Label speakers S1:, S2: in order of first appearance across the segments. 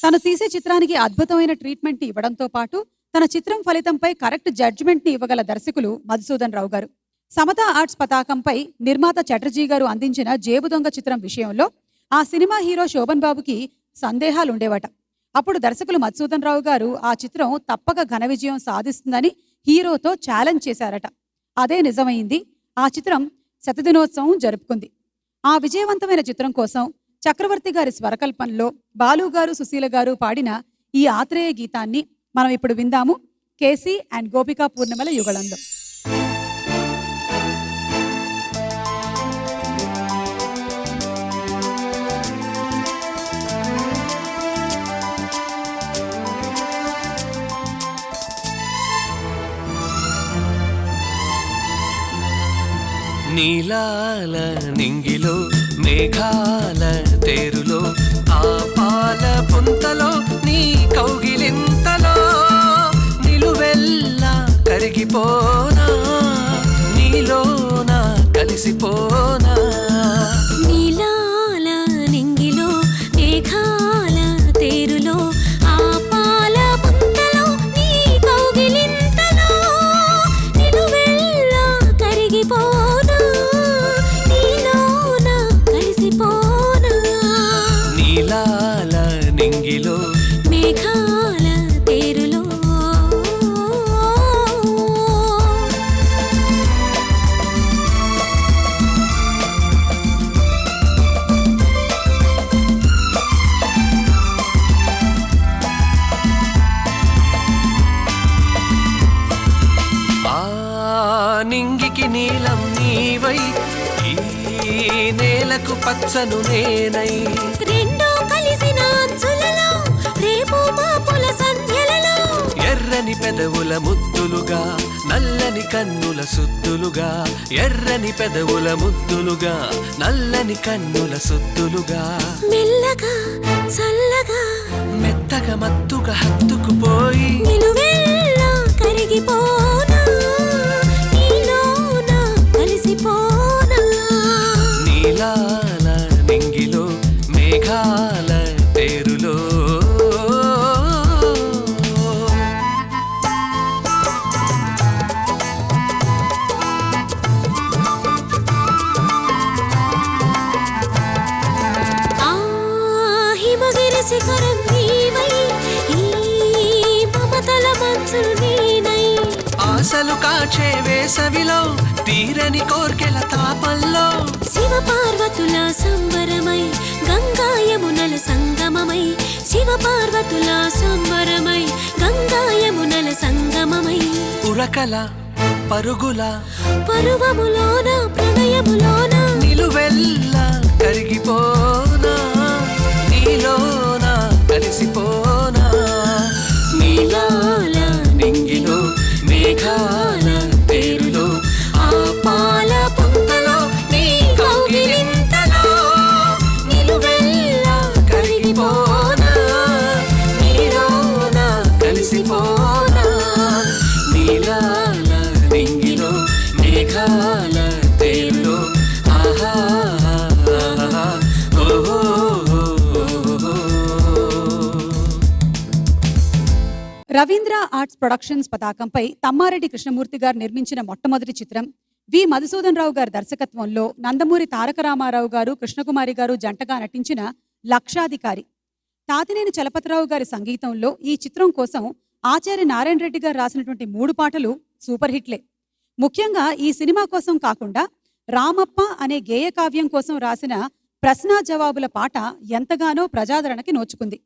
S1: తను తీసే చిత్రానికి అద్భుతమైన ట్రీట్మెంట్‌ని ఇవ్వడంతో పాటు, తన చిత్రం ఫలితంపై కరెక్ట్ జడ్జ్‌మెంట్‌ని ఇవ్వగల దర్శకులు మధుసూదన్ రావు గారు. సమత ఆర్ట్స్ పతాకంపై నిర్మాత చటర్జీ గారు అందించిన 'జేబు దొంగ' చిత్రం విషయంలో ఆ సినిమా హీరో శోభన్ బాబుకి సందేహాలుండేవట. అప్పుడు దర్శకులు మధుసూదన్ రావు గారు ఆ చిత్రం తప్పక ఘన విజయం సాధిస్తుందని హీరోతో ఛాలెంజ్ చేశారట. అదే నిజమైంది. ఆ చిత్రం శతదినోత్సవం జరుపుకుంది. ఆ విజయవంతమైన చిత్రం కోసం చక్రవర్తి గారి స్వరకల్పనలో బాలు గారు, సుశీల గారు పాడిన ఈ ఆత్రేయ గీతాన్ని మనం ఇప్పుడు విందాము. కేసీ అండ్ గోపికా పూర్ణిమల యుగళంలో.
S2: నీలాల నింగిలో మేఘాల తేరులో ఆ పాల పుంతలో నీ కౌగిలింతలో నిలువెల్లా కరిగిపోనా నీలోన కలిసిపోనా.
S3: నీలాల నింగిలో మేఘాల తేరులో ఆ పాల పుంతలో నీ కౌగిలింతలో నిలువెల్లా కరిగిపోనా నీలోన కలిసిపోనా.
S2: నీలాల నింగిలో
S3: మేఘాల తేరులో.
S2: ఆ నింగికి నీలం నీవై ఈ నేలకు పచ్చను నేనై
S3: రెండో కలిసిన అంచులలో రేపు మాపుల సంధ్యలలో
S2: ఎర్రని పెదవుల ముద్దులుగా నల్లని కన్నుల సుద్దులుగా ఎర్రని పెదవుల ముద్దులుగా నల్లని కన్నుల సుద్దులుగా
S3: మెల్లగా చల్లగా
S2: మెత్తగా మత్తుగా హత్తుకుపోయి
S3: నిలువెల్లా కరిగిపోనా నీలోన కలిసిపోనా.
S2: నీలాల నింగిలో మేఘాల తేరులో.
S3: ఆ హిమగిరి శిఖరం నీవై ఈ మమతల మంచులు నేనై
S2: ఆశలు కాచే వేసవిలో తీరని కోర్కెల తాపంలో
S3: శివ పార్వతుల సంబరమై గంగా యమునల సంగమమై శివ పార్వతుల సంబరమై గంగా యమునల సంగమమై
S2: ఉరకల పరుగుల
S3: పరువములోన ప్రణయములోన
S2: నిలువెల్లా కరిగిపోనా నీలోన కలిసిపోనా. నీలాల నింగిలో మేఘాల తేరులో ఆ పాల పుంతలో నీ కౌగిలింతలో నిలువెల్లా కరిగిపోనా నీలోన కలిసిపోనా. నీలాల నింగిలో మేఘాల తేరులో ఆహా ఓహో.
S1: రవీంద్ర ఆర్ట్స్ ప్రొడక్షన్స్ పతాకంపై తమ్మారెడ్డి కృష్ణమూర్తి గారు నిర్మించిన మొట్టమొదటి చిత్రం, వి మధుసూదన్ రావు గారి దర్శకత్వంలో నందమూరి తారక రామారావు గారు, కృష్ణకుమారి గారు జంటగా నటించిన లక్షాధికారి. తాతినేని చలపతిరావు గారి సంగీతంలో ఈ చిత్రం కోసం ఆచార్య నారాయణ రెడ్డి గారు రాసినటువంటి 3 పాటలు సూపర్ హిట్లే. ముఖ్యంగా ఈ సినిమా కోసం కాకుండా రామప్ప అనే గేయ కావ్యం కోసం రాసిన ప్రశ్న జవాబుల పాట ఎంతగానో ప్రజాదరణకి నోచుకుంది.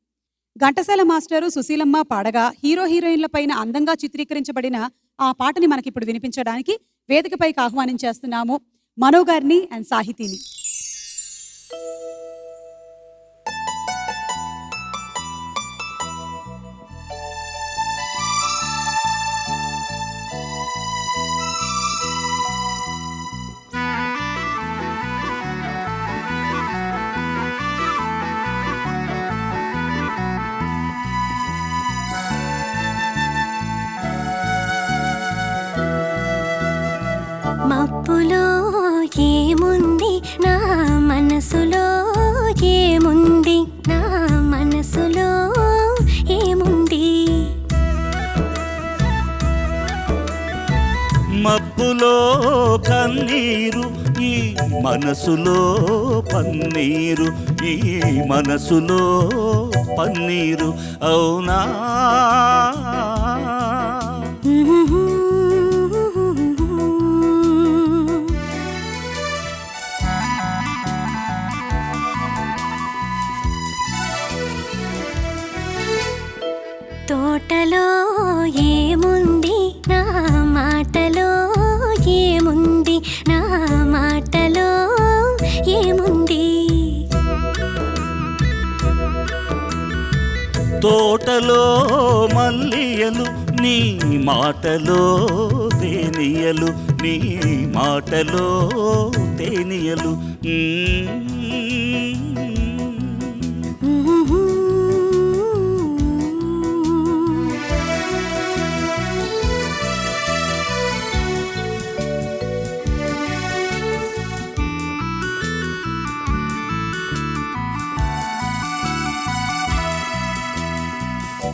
S1: ఘంటసాల మాస్టరు, సుశీలమ్మ పాడగా హీరో హీరోయిన్ల పైన అందంగా చిత్రీకరించబడిన ఆ పాటని మనకిప్పుడు వినిపించడానికి వేదికపైకి ఆహ్వానించేస్తున్నాము మనో గారిని అండ్ సాహితీని.
S3: మబ్బులో ఏముంది నా మనసులో ఏముంది నా మనసులో
S4: కన్నులో కన్నీరు ఈ మనసులో పన్నీరు, ఈ మనసులో పన్నీరు అవునా.
S3: తోటలో ఏముంది నా మాటలో ఏముంది, నా మాటలో ఏముంది.
S4: తోటలో మల్లియలు నీ మాటలో తేనియలు, నీ మాటలో తేనియలు.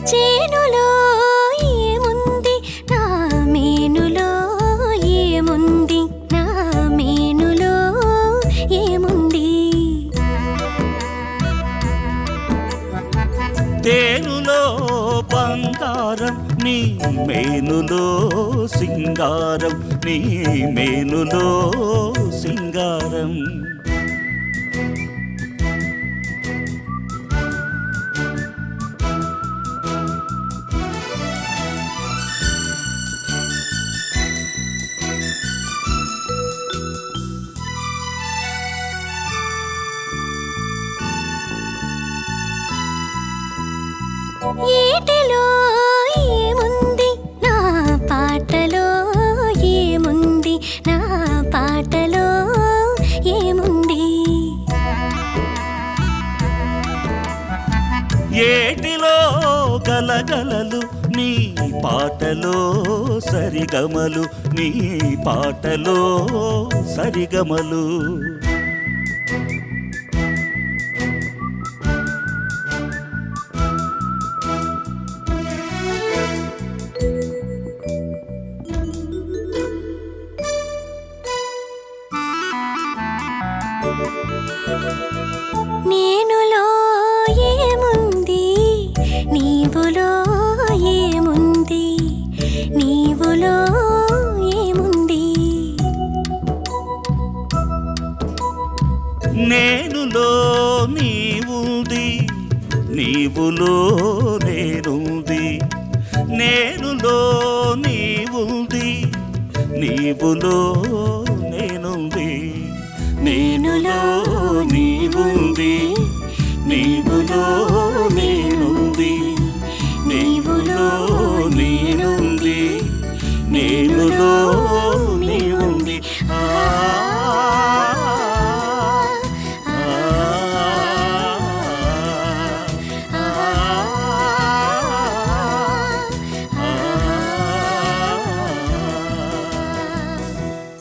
S3: చేనులో ఏముంది నా మేనులో ఏముంది, నా మేనులో ఏముంది.
S4: తేనులో బంగారం నీ మేనులో సింగారం, నీ మేనులో సింగారం.
S3: ఏటిలో ఏముంది నా పాటలో ఏముంది, నా పాటలో ఏముంది.
S4: ఏటిలో గలగలలు నీ పాటలో సరిగమలు, నీ పాటలో సరిగమలు.
S3: నేనులో ఏముంది, నీవులో ఏముంది, నీవులో ఏముంది.
S4: నేనులో నీవుంది, నీవులో నేనుంది, నేనులో నీవుంది, నీవులో నేనుంది. నేనులో నీవుంది, నీవులో